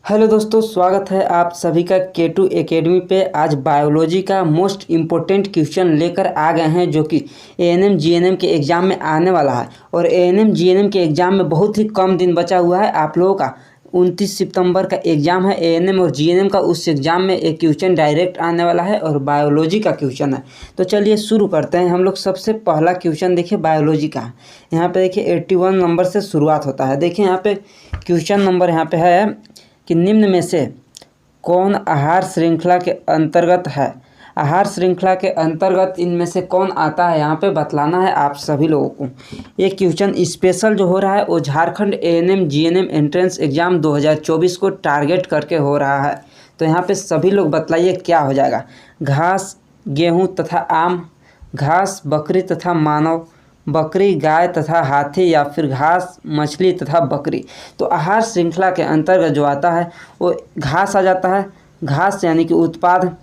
Hello दोस्तों, स्वागत है आप सभी का K2 एकेडमी पे। आज बायोलॉजी का मोस्ट इम्पोर्टेंट क्वेश्चन लेकर आ गए हैं जो कि ANM GNM के एग्ज़ाम में आने वाला है। और ANM GNM के एग्ज़ाम में बहुत ही कम दिन बचा हुआ है। आप लोगों का 29 सितंबर का एग्ज़ाम है ANM और GNM का। उस एग्ज़ाम में एक क्वेश्चन डायरेक्ट आने वाला है और बायोलॉजी का क्वेश्चन है। तो चलिए शुरू करते हैं। हम लोग सबसे पहला क्वेश्चन देखिए बायोलॉजी का। यहाँ पे देखिए 81 नंबर से शुरुआत होता है। देखिए यहाँ पे क्वेश्चन नंबर यहाँ पे है कि निम्न में से कौन आहार श्रृंखला के अंतर्गत है। आहार श्रृंखला के अंतर्गत इनमें से कौन आता है, यहाँ पे बतलाना है आप सभी लोगों को। ये क्वेश्चन स्पेशल जो हो रहा है वो Jharkhand ANM GNM entrance exam 2024 को टारगेट करके हो रहा है। तो यहाँ पे सभी लोग बतलाइए क्या हो जाएगा। घास, गेहूँ तथा आम, घास, बकरी तथा मानव, बकरी, गाय तथा हाथी, या फिर घास, मछली तथा बकरी। तो आहार श्रृंखला के अंतर्गत जो आता है वो घास आ जाता है। घास यानी कि उत्पाद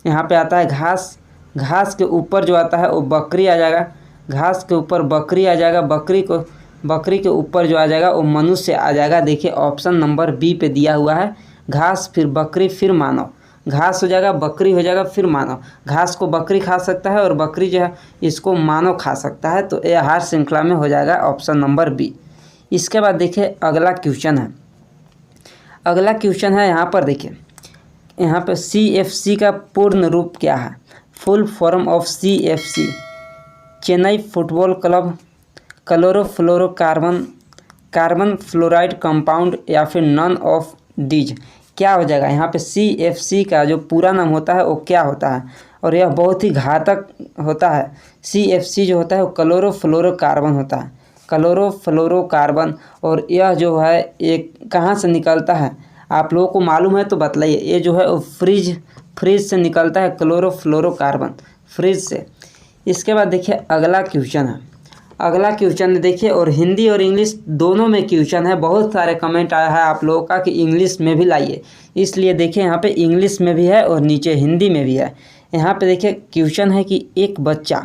यहाँ पे आता है घास। घास के ऊपर जो आता है वो बकरी आ जाएगा। घास के ऊपर बकरी आ जाएगा। बकरी के ऊपर जो आ जाएगा वो मनुष्य आ जाएगा। देखिए ऑप्शन नंबर बी पे दिया हुआ है, घास फिर बकरी फिर मानव। घास हो जाएगा, बकरी हो जाएगा, फिर मानव। घास को बकरी खा सकता है और बकरी जो है इसको मानव खा सकता है। तो ये आहार श्रृंखला में हो जाएगा ऑप्शन नंबर बी। इसके बाद देखिए अगला क्वेश्चन है। अगला क्वेश्चन है यहाँ पर देखिए, यहाँ पर CFC का पूर्ण रूप क्या है। Full form of CFC, Chennai football club, chlorofluorocarbon, carbon fluoride compound, या फिर नन ऑफ डीज। क्या हो जाएगा यहाँ पे CFC का जो पूरा नाम होता है वो क्या होता है, और यह बहुत ही घातक होता है। CFC जो होता है वो क्लोरोफ्लोरोकार्बन होता है, क्लोरोफ्लोरोकार्बन। और यह जो है एक कहाँ से निकलता है आप लोगों को मालूम है तो बतलाइए। ये जो है वो फ्रिज से निकलता है, क्लोरोफ्लोरोकार्बन फ्रिज से। इसके बाद देखिए अगला क्वेश्चन है। अगला क्वेश्चन देखिए, और हिंदी और इंग्लिश दोनों में क्वेश्चन है। बहुत सारे कमेंट आया है आप लोगों का कि इंग्लिश में भी लाइए, इसलिए देखिए यहाँ पे इंग्लिश में भी है और नीचे हिंदी में भी है। यहाँ पे देखिए क्वेश्चन है कि एक बच्चा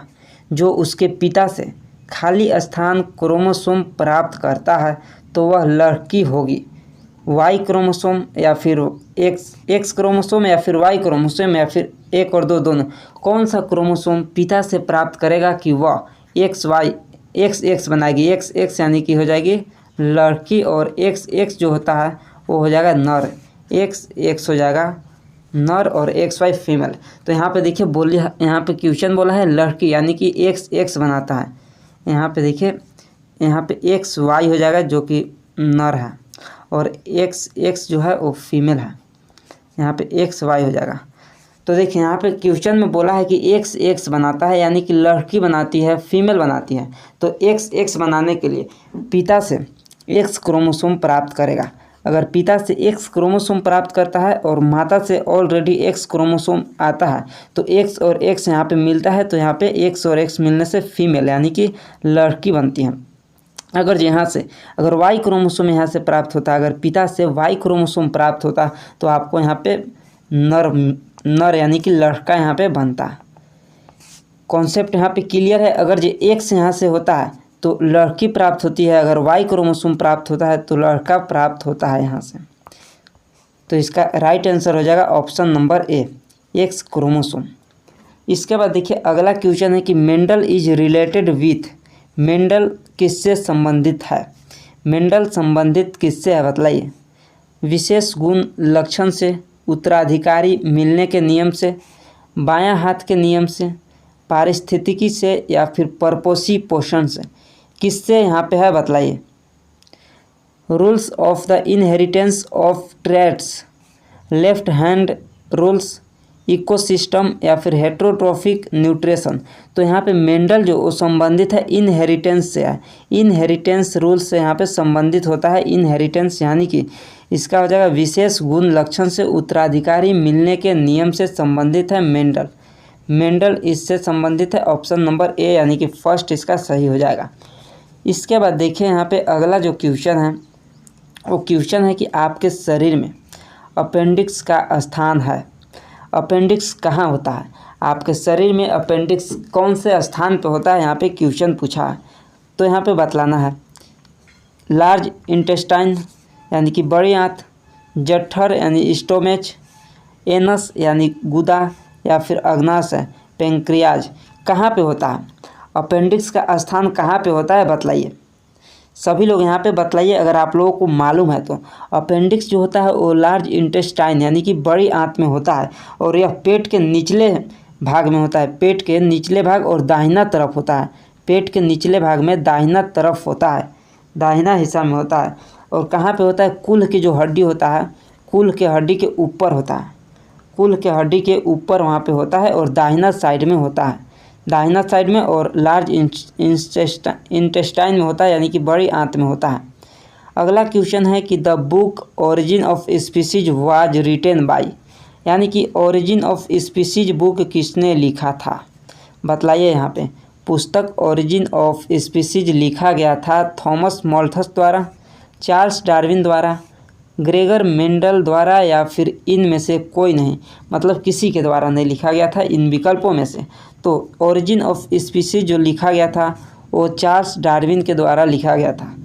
जो उसके पिता से खाली स्थान क्रोमोसोम प्राप्त करता है तो वह लड़की होगी। Y क्रोमोसोम या फिर X क्रोमोसोम या फिर Y क्रोमोसोम या फिर एक और दो दोनों। कौन सा क्रोमोसोम पिता से प्राप्त करेगा कि वह XX बनाएगी। XX यानी कि हो जाएगी लड़की, और XX जो होता है वो हो जाएगा नर। XX हो जाएगा नर और XY फीमेल। तो यहाँ पे देखिए यहाँ पे क्वेश्चन बोला है लड़की यानी कि XX बनाता है। यहाँ पे देखिए यहाँ पे XY हो जाएगा जो कि नर है, और XX जो है वो फीमेल है। यहाँ पे XY हो जाएगा। तो देखिए यहाँ पे क्वेश्चन में बोला है कि XX बनाता है यानी कि लड़की बनाती है, फीमेल बनाती है। तो XX बनाने के लिए पिता से X क्रोमोसोम प्राप्त करेगा। अगर पिता से X क्रोमोसोम प्राप्त करता है और माता से ऑलरेडी X क्रोमोसोम आता है तो X और X यहाँ पे मिलता है, तो यहाँ पे X और X मिलने से फीमेल यानी कि लड़की बनती है। अगर Y क्रोमोसोम यहाँ से प्राप्त होता है, अगर पिता से Y क्रोमोसोम प्राप्त होता तो आपको यहाँ पे नर यानी कि लड़का यहाँ पे बनता है। कॉन्सेप्ट यहाँ पे क्लियर है। अगर जो X यहाँ से होता है तो लड़की प्राप्त होती है, अगर Y क्रोमोसोम प्राप्त होता है तो लड़का प्राप्त होता है यहाँ से। तो इसका राइट आंसर हो जाएगा option number A, X chromosome. इसके बाद देखिए अगला क्वेश्चन है कि Mendel is related with. Mendel किससे संबंधित है। मेंडल संबंधित किससे है बताइए। विशेष गुण लक्षण से, उत्तराधिकारी मिलने के नियम से, बायां हाथ के नियम से, पारिस्थितिकी से, या फिर परपोषी पोषण से। किससे यहाँ पे है बतलाइए। Rules of the inheritance of traits, left hand rules, ecosystem, या फिर हेट्रोट्रॉफिक न्यूट्रिशन। तो यहाँ पे मेंडल जो वो संबंधित है इनहेरिटेंस से है। इनहेरिटेंस रूल्स से यहाँ पे संबंधित होता है। इनहेरिटेंस यानी कि इसका हो जाएगा विशेष गुण लक्षण से, उत्तराधिकारी मिलने के नियम से संबंधित है मेंडल। मेंडल इससे संबंधित है, ऑप्शन नंबर ए यानी कि फर्स्ट इसका सही हो जाएगा। इसके बाद देखिए यहाँ पे अगला जो क्वेश्चन है वो क्वेश्चन है कि आपके शरीर में अपेंडिक्स का स्थान है। अपेंडिक्स कहाँ होता है आपके शरीर में, अपेंडिक्स कौन से स्थान पे होता है, यहाँ पे क्वेश्चन पूछा है। तो यहाँ पे बतलाना है लार्ज इंटेस्टाइन यानी कि बड़ी आंत, जठर यानी स्टोमेच, एनस यानी गुदा, या फिर अग्नाशय पेंक्रियाज कहाँ पे होता है? अपेंडिक्स का स्थान कहाँ पे होता है बतलाइए। सभी लोग यहाँ पे बतलाइए अगर आप लोगों को मालूम है तो। अपेंडिक्स जो होता है वो लार्ज इंटेस्टाइन यानी कि बड़ी आंत में होता है और यह पेट के निचले भाग में होता है। पेट के निचले भाग और दाहिना तरफ होता है। पेट के निचले भाग में दाहिना तरफ होता है, दाहिना हिस्सा में होता है। और कहाँ पे होता है? कुल्ह की जो हड्डी होता है, कुल्ह के हड्डी के ऊपर होता है। कुल्ह के हड्डी के ऊपर वहाँ पे होता है और दाहिना साइड में होता है, दाहिना साइड में और लार्ज इंटेस्टाइन में होता है यानी कि बड़ी आंत में होता है। अगला क्वेश्चन है कि the book origin of species was written by, यानी कि ओरिजिन ऑफ स्पीसीज बुक किसने लिखा था? बतलाइए यहाँ पे। पुस्तक ओरिजिन ऑफ स्पीसीज लिखा गया था थॉमस माल्थस द्वारा, चार्ल्स डार्विन द्वारा, ग्रेगर मेंडल द्वारा, या फिर इनमें से कोई नहीं, मतलब किसी के द्वारा नहीं लिखा गया था इन विकल्पों में से। तो ओरिजिन ऑफ स्पीसीज जो लिखा गया था वो चार्ल्स डार्विन के द्वारा लिखा गया था,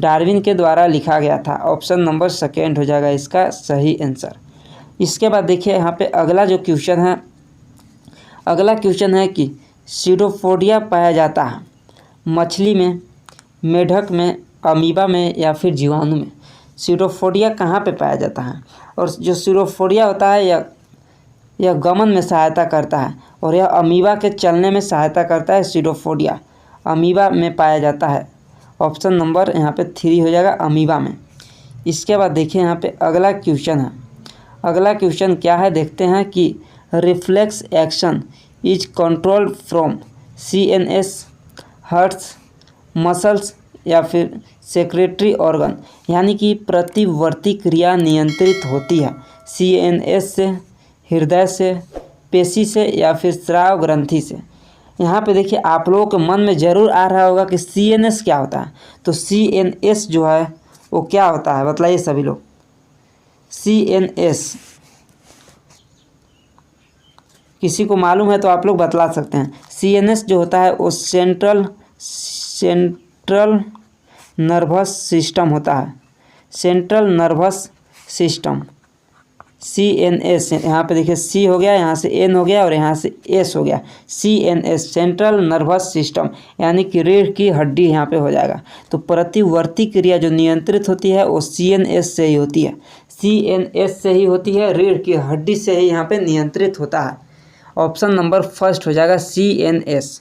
डार्विन के द्वारा लिखा गया था। ऑप्शन नंबर सेकेंड हो जाएगा इसका सही आंसर। इसके बाद देखिए यहाँ पे अगला जो क्वेश्चन है, अगला क्वेश्चन है कि सीडोफोडिया पाया जाता है मछली में, मेढक में, अमीबा में, या फिर जीवाणु में। सीडोफोडिया कहाँ पे पाया जाता है? और जो सीडोफोडिया होता है यह गमन में सहायता करता है और यह अमीबा के चलने में सहायता करता है। सीडोफोडिया अमीबा में पाया जाता है। ऑप्शन नंबर यहाँ पे 3 हो जाएगा, अमीबा में। इसके बाद देखिए यहाँ पे अगला क्वेश्चन है। अगला क्वेश्चन क्या है देखते हैं कि reflex action is controlled from CNS, hearts, muscles, या फिर सेक्रेटरी ऑर्गन, यानी कि प्रतिवर्ती क्रिया नियंत्रित होती है CNS से, हृदय से, पेशी से, या फिर स्राव ग्रंथि से। यहाँ पे देखिए आप लोगों के मन में ज़रूर आ रहा होगा कि CNS क्या होता है। तो CNS जो है वो क्या होता है बतलाइए सभी लोग। CNS किसी को मालूम है तो आप लोग बतला सकते हैं। CNS जो होता है वो सेंट्रल नर्वस सिस्टम होता है, सेंट्रल नर्वस सिस्टम। CNS यहाँ पे देखिए C हो गया, यहाँ से N हो गया और यहाँ से S हो गया। CNS सेंट्रल नर्वस सिस्टम यानी कि रीढ़ की हड्डी यहाँ पे हो जाएगा। तो प्रतिवर्ती क्रिया जो नियंत्रित होती है वो CNS से ही होती है, CNS से ही होती है, रीढ़ की हड्डी से ही यहाँ पे नियंत्रित होता है। ऑप्शन नंबर फर्स्ट हो जाएगा CNS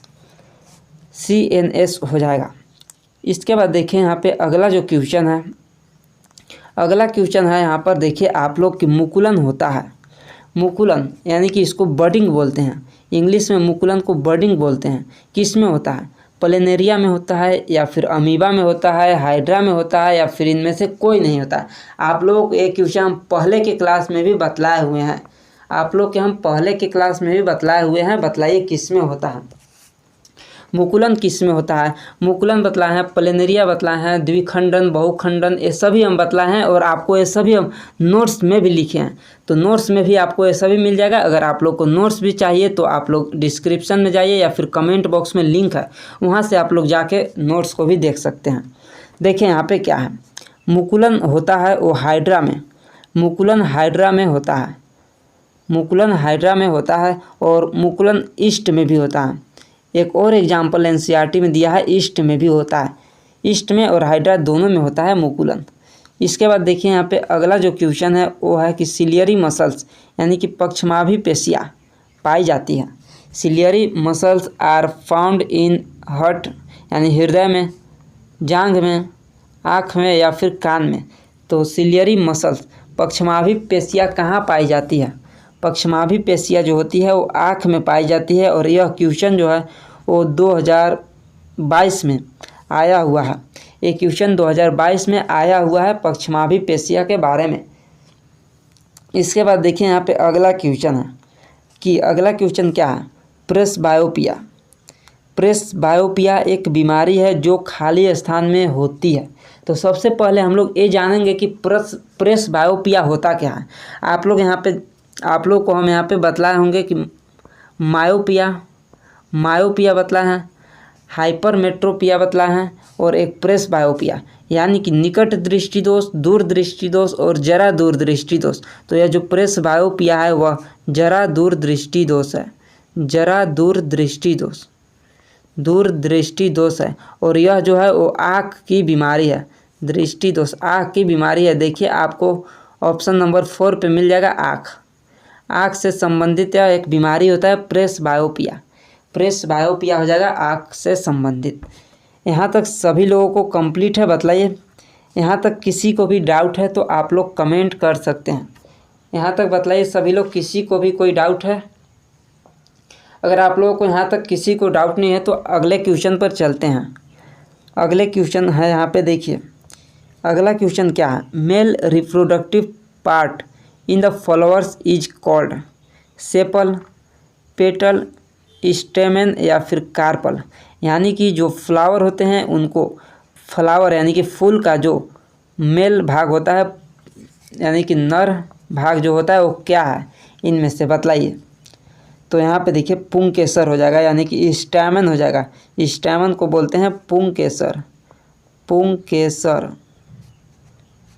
हो जाएगा। इसके बाद देखिए यहाँ पे अगला जो क्वेश्चन है, अगला क्वेश्चन है यहाँ पर देखिए आप लोग कि मुकुलन होता है। मुकुलन यानी कि इसको बर्डिंग बोलते हैं, इंग्लिश में मुकुलन को बर्डिंग बोलते हैं। किस में होता है? प्लेनेरिया में होता है, या फिर अमीबा में होता है, हाइड्रा में होता है, या फिर इनमें से कोई नहीं होता है। आप लोग एक क्वेश्चन हम पहले के क्लास में भी बतलाए हुए हैं, आप लोग के हम पहले के क्लास में भी बतलाए हुए हैं। बतलाइए किस में होता है मुकुलन, किस में होता है? मुकुलन बतलाए हैं, प्लेनेरिया बतलाए हैं, द्विखंडन, बहुखंडन, ये सभी हम बतलाए हैं और आपको ये सभी हम नोट्स में भी लिखे हैं। तो नोट्स में भी आपको ये सभी मिल जाएगा। अगर आप लोग को नोट्स भी चाहिए तो आप लोग डिस्क्रिप्शन में जाइए या फिर कमेंट बॉक्स में लिंक है, वहाँ से आप लोग जाके नोट्स को भी देख सकते हैं। देखिए यहाँ पे क्या है, मुकुलन होता है वो हाइड्रा में, मुकुलन हाइड्रा में होता है, मुकुलन हाइड्रा में होता है और मुकुलन ईस्ट में भी होता है। एक और एग्जाम्पल NCERT में दिया है, ईस्ट में भी होता है, ईस्ट में और हाइड्रा दोनों में होता है मुकुलन। इसके बाद देखिए यहाँ पे अगला जो क्वेश्चन है वो है कि सिलियरी मसल्स यानी कि पक्षमाभी पेशियाँ पाई जाती है। Ciliary muscles are found in heart यानी हृदय में, जांघ में, आँख में, या फिर कान में। तो सिलियरी मसल्स पक्षमाभी पेशियाँ कहाँ पाई जाती है? पक्षमाभी पेशियाँ जो होती है वो आँख में पाई जाती है। और यह क्वेश्चन जो है वो 2022 में आया हुआ है, ये क्वेश्चन 2022 में आया हुआ है पक्षमाभी पेशियाँ के बारे में। इसके बाद देखिए यहाँ पे अगला क्वेश्चन है कि अगला क्वेश्चन क्या है, प्रेसबायोपिया। प्रेसबायोपिया एक बीमारी है जो खाली स्थान में होती है। तो सबसे पहले हम लोग ये जानेंगे कि प्रेसबायोपिया होता क्या है। आप लोग को हम यहाँ पे बतलाए होंगे कि मायोपिया बतलाए हैं, हाइपरमेट्रोपिया बतलाए हैं और एक प्रेसबायोपिया। यानी कि निकट दृष्टि दोष, दूर दृष्टि दोष और जरा दूर दृष्टि दोष। तो यह जो प्रेसबायोपिया है वह जरा दूर दृष्टि दोष है, जरा दूर दृष्टि दोष, दूर दृष्टि दोष है। और यह जो है वो आँख की बीमारी है, दृष्टि दोष आँख की बीमारी है। देखिए आपको ऑप्शन नंबर 4 पे मिल जाएगा आँख, आँख से संबंधित यह एक बीमारी होता है प्रेसबायोपिया, प्रेसबायोपिया हो जाएगा आँख से संबंधित। यहाँ तक सभी लोगों को कंप्लीट है, बतलाइए यहाँ तक किसी को भी डाउट है तो आप लोग कमेंट कर सकते हैं। यहाँ तक बतलाइए सभी लोग, किसी को भी कोई डाउट है? अगर आप लोगों को यहाँ तक किसी को डाउट नहीं है तो अगले क्वेश्चन पर चलते हैं। अगले क्वेश्चन है यहाँ पे, देखिए अगला क्वेश्चन क्या है। Male reproductive part in the followers is called sepal, petal, stamen या फिर कार्पल। यानी कि जो फ्लावर होते हैं उनको, फ्लावर यानी कि फूल का जो मेल भाग होता है यानी कि नर भाग जो होता है वो क्या है, इनमें से बतलाइए। तो यहाँ पे देखिए पुंकेसर हो जाएगा, यानी कि स्टैमन हो जाएगा। स्टैमन को बोलते हैं पुंकेसर, पुंकेसर,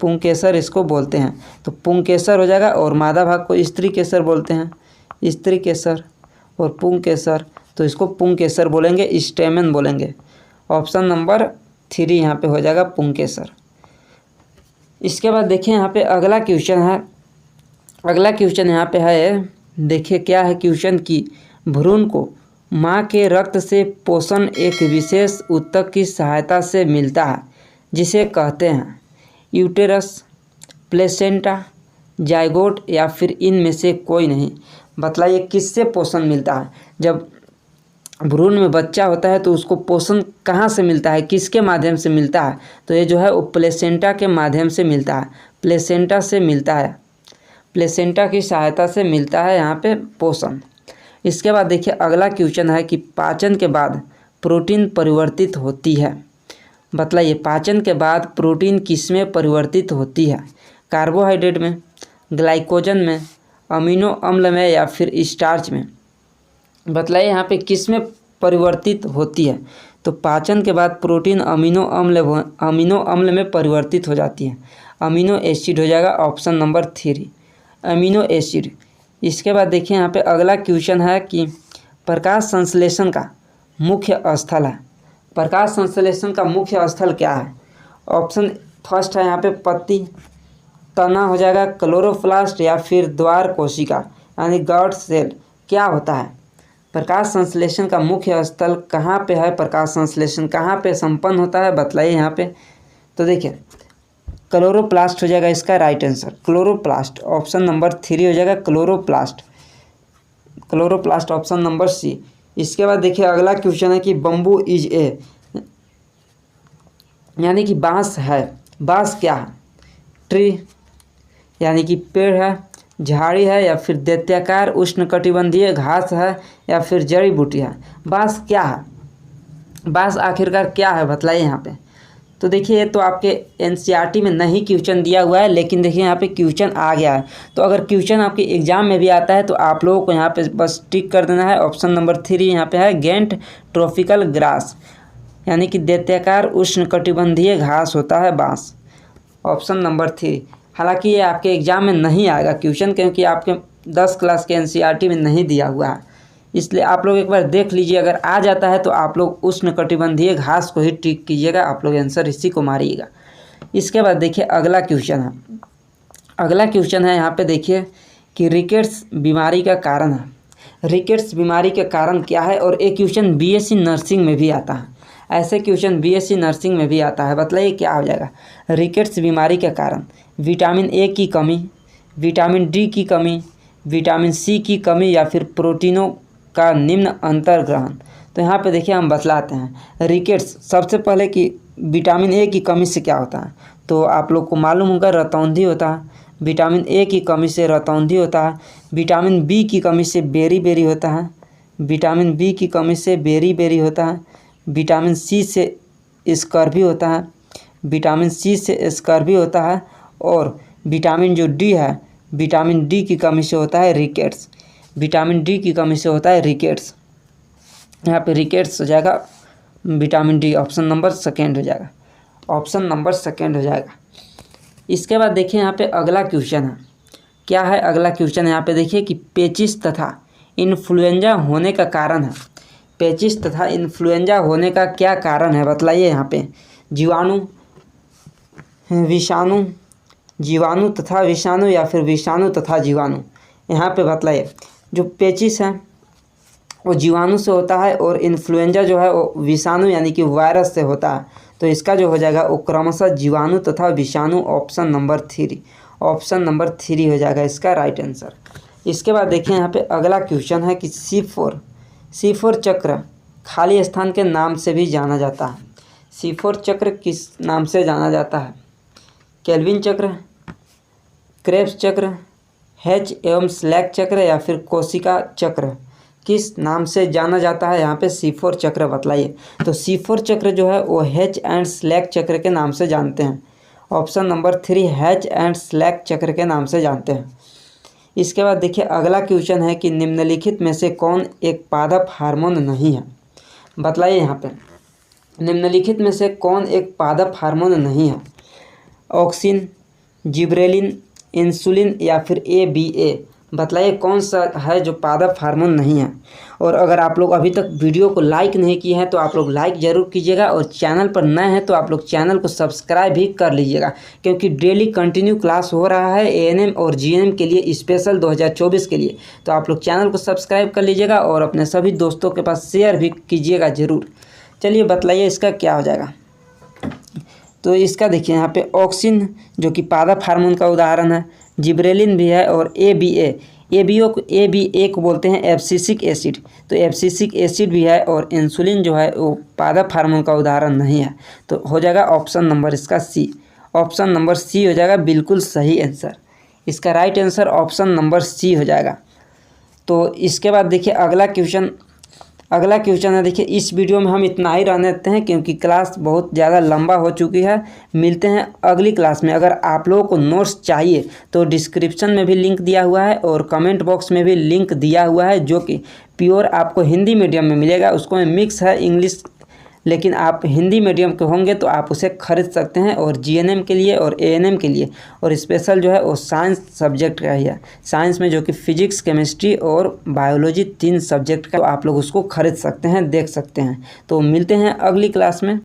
पुंकेसर इसको बोलते हैं। तो पुंकेसर हो जाएगा। और मादा भाग को स्त्री केसर बोलते हैं, स्त्री केसर और पुंकेसर, तो इसको पुंकेसर बोलेंगे, स्टेमन बोलेंगे। ऑप्शन नंबर 3 यहाँ पे हो जाएगा पुंकेसर। इसके बाद देखिए यहाँ पे अगला क्वेश्चन है, अगला क्वेश्चन यहाँ पे है, देखिए क्या है क्वेश्चन की भ्रूण को माँ के रक्त से पोषण एक विशेष ऊतक की सहायता से मिलता है जिसे कहते हैं यूटेरस, प्लेसेंटा, जाइगोट या फिर इनमें से कोई नहीं। बतलाइए किससे पोषण मिलता है। जब भ्रूण में बच्चा होता है तो उसको पोषण कहाँ से मिलता है, किसके माध्यम से मिलता है? तो ये जो है वो प्लेसेंटा के माध्यम से मिलता है, प्लेसेंटा से मिलता है, प्लेसेंटा की सहायता से मिलता है यहाँ पे पोषण। इसके बाद देखिए अगला क्वेश्चन है कि पाचन के बाद प्रोटीन परिवर्तित होती है। बतलाइए पाचन के बाद प्रोटीन किसमें परिवर्तित होती है? कार्बोहाइड्रेट में, ग्लाइकोजन में, अमीनो अम्ल में या फिर स्टार्च में। बतलाइए यहाँ पे किस में परिवर्तित होती है? तो पाचन के बाद प्रोटीन अमीनो अम्ल में परिवर्तित हो जाती है, अमीनो एसिड हो जाएगा ऑप्शन नंबर 3, अमीनो एसिड। इसके बाद देखिए यहाँ पे अगला क्वेश्चन है कि प्रकाश संश्लेषण का मुख्य स्थल है, प्रकाश संश्लेषण का मुख्य स्थल क्या है? ऑप्शन फर्स्ट है यहाँ पे पत्ती, तना हो जाएगा, क्लोरोप्लास्ट या फिर द्वार कोशिका यानी गॉड सेल। क्या होता है प्रकाश संश्लेषण का मुख्य स्थल कहाँ पे है? प्रकाश संश्लेषण कहाँ पे संपन्न होता है? बतलाइए यहाँ पे। तो देखिए क्लोरोप्लास्ट हो जाएगा इसका right answer, chloroplast option number 3 हो जाएगा, chloroplast, chloroplast option number C. इसके बाद देखिए अगला क्वेश्चन है कि बम्बू इज ए, यानी कि बांस है, बांस क्या है? ट्री यानी कि पेड़ है, झाड़ी है या फिर दैत्याकार उष्णकटिबंधीय घास है या फिर जड़ी बूटी है। बांस क्या है? बांस आखिरकार क्या है बतलाइए यहाँ पे। तो देखिए तो आपके एनसीईआरटी में नहीं क्वेश्चन दिया हुआ है, लेकिन देखिए यहाँ पे क्वेश्चन आ गया है। तो अगर क्वेश्चन आपके एग्जाम में भी आता है तो आप लोगों को यहाँ पे बस टिक कर देना है। ऑप्शन नंबर 3 यहाँ पे है गेंट ट्रॉपिकल ग्रास, यानी कि दैत्याकार उष्णकटिबंधीय घास होता है बांस, ऑप्शन नंबर 3। हालांकि ये आपके एग्जाम में नहीं आएगा क्वेश्चन, क्योंकि आपके 10 क्लास के एनसीईआरटी में नहीं दिया हुआ है, इसलिए आप लोग एक बार देख लीजिए। अगर आ जाता है तो आप लोग उष्णकटिबंधीय घास को ही टिक कीजिएगा, आप लोग आंसर इसी को मारिएगा। इसके बाद देखिए अगला क्वेश्चन है, अगला क्वेश्चन है यहाँ पे देखिए कि रिकेट्स बीमारी का कारण है। रिकेट्स बीमारी का कारण क्या है? और एक क्वेश्चन बीएससी नर्सिंग में भी आता है, ऐसे क्वेश्चन बीएससी नर्सिंग में भी आता है। बतलाइए क्या हो जाएगा रिकेट्स बीमारी का कारण? विटामिन ए की कमी, विटामिन डी की कमी, विटामिन सी की कमी या फिर प्रोटीनों का निम्न अंतर्ग्रहण। तो यहाँ पे देखिए हम बतलाते हैं रिकेट्स। सबसे पहले कि विटामिन ए की कमी से क्या होता है, तो आप लोग को मालूम होगा रतौंधी होता है, विटामिन ए की कमी से रतौंधी होता है। विटामिन बी की कमी से बेरी बेरी होता है, विटामिन बी की कमी से बेरी बेरी होता है। विटामिन सी से स्कर्वी होता है, विटामिन सी से स्कर्वी होता है। और विटामिन जो डी है, विटामिन डी की कमी से होता है रिकेट्स, विटामिन डी की कमी से होता है रिकेट्स। यहाँ पे रिकेट्स हो जाएगा विटामिन डी, ऑप्शन नंबर 2 हो जाएगा। ऑप्शन नंबर सेकेंड हो जाएगा। इसके बाद देखिए यहाँ पे अगला क्वेश्चन है, क्या है अगला क्वेश्चन यहाँ पे देखिए कि पेचिश तथा इन्फ्लुएंजा होने का कारण है। पेचिश तथा इन्फ्लुएंजा होने का क्या कारण है बतलाइए। यहाँ पे जीवाणु, विषाणु, जीवाणु तथा विषाणु या फिर विषाणु तथा जीवाणु, यहाँ पे बतलाइए। जो पेचिश है वो जीवाणु से होता है और इन्फ्लुएंजा जो है वो विषाणु यानी कि वायरस से होता है। तो इसका जो हो जाएगा वो क्रमशः जीवाणु तथा विषाणु, ऑप्शन नंबर 3, ऑप्शन नंबर 3 हो जाएगा इसका राइट आंसर। इसके बाद देखिए यहाँ पे अगला क्वेश्चन है कि C4 चक्र खाली स्थान के नाम से भी जाना जाता है। C4 चक्र किस नाम से जाना जाता है? केल्विन चक्र, क्रेब्स चक्र, हेच एवं स्लैक चक्र या फिर कोशिका चक्र, किस नाम से जाना जाता है यहाँ पे C4 चक्र बतलाइए। तो C4 चक्र जो है वो हेच एंड स्लैक चक्र के नाम से जानते हैं। Option number 3 H and slack चक्र के नाम से जानते हैं। इसके बाद देखिए अगला क्वेश्चन है कि निम्नलिखित में से कौन एक पादप हार्मोन नहीं है? बतलाइए यहाँ पे निम्नलिखित में से कौन एक पादप हार्मोन नहीं है? ऑक्सिन, जिब्रेलिन, इंसुलिन या फिर ABA, बतलाइए कौन सा है जो पादप हार्मोन नहीं है। और अगर आप लोग अभी तक वीडियो को लाइक नहीं किए हैं तो आप लोग लाइक ज़रूर कीजिएगा और चैनल पर नए हैं तो आप लोग चैनल को सब्सक्राइब भी कर लीजिएगा, क्योंकि डेली कंटिन्यू क्लास हो रहा है ANM और GNM के लिए स्पेशल 2024 के लिए। तो आप लोग चैनल को सब्सक्राइब कर लीजिएगा और अपने सभी दोस्तों के पास शेयर भी कीजिएगा ज़रूर। चलिए बतलाइए इसका क्या हो जाएगा। तो इसका देखिए यहाँ पे ऑक्सिन जो कि पादप हार्मोन का उदाहरण है, जिब्रेलिन भी है और ABA को बोलते हैं एब्सिसिक एसिड, तो एब्सिसिक एसिड भी है और इंसुलिन जो है वो पादप हार्मोन का उदाहरण नहीं है। तो हो जाएगा ऑप्शन नंबर इसका C, ऑप्शन नंबर C हो जाएगा बिल्कुल सही आंसर। इसका right answer option number C हो जाएगा। तो इसके बाद देखिए अगला क्वेश्चन है। देखिए इस वीडियो में हम इतना ही रहने देते हैं क्योंकि क्लास बहुत ज़्यादा लंबा हो चुकी है। मिलते हैं अगली क्लास में। अगर आप लोगों को नोट्स चाहिए तो डिस्क्रिप्शन में भी लिंक दिया हुआ है और कमेंट बॉक्स में भी लिंक दिया हुआ है, जो कि प्योर आपको हिंदी मीडियम में मिलेगा। उसको में मिक्स है इंग्लिश, लेकिन आप हिंदी मीडियम के होंगे तो आप उसे खरीद सकते हैं। और GNM के लिए और ANM के लिए और स्पेशल जो है वो साइंस सब्जेक्ट का ही है। साइंस में जो कि फिजिक्स, केमिस्ट्री और बायोलॉजी 3 सब्जेक्ट का, तो आप लोग उसको खरीद सकते हैं, देख सकते हैं। तो मिलते हैं अगली क्लास में।